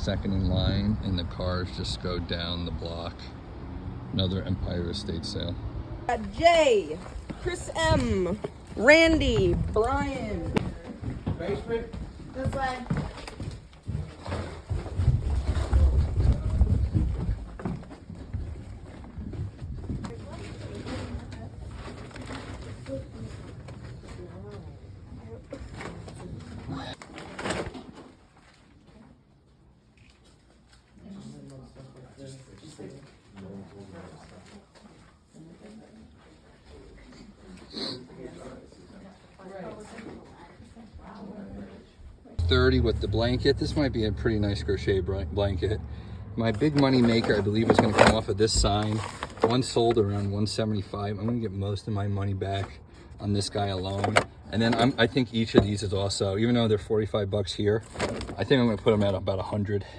Second in line, and the cars just go down the block. Another Empire Estate sale. Jay, Chris M, Randy, Brian. Basement? This way. $30 with the blanket. This might be a pretty nice crochet blanket. My big money maker, I believe, is going to come off of this sign. One sold around $175. I'm going to get most of my money back on this guy alone. And then I think each of these is also, even though they're $45 here, I think I'm going to put them at about 100.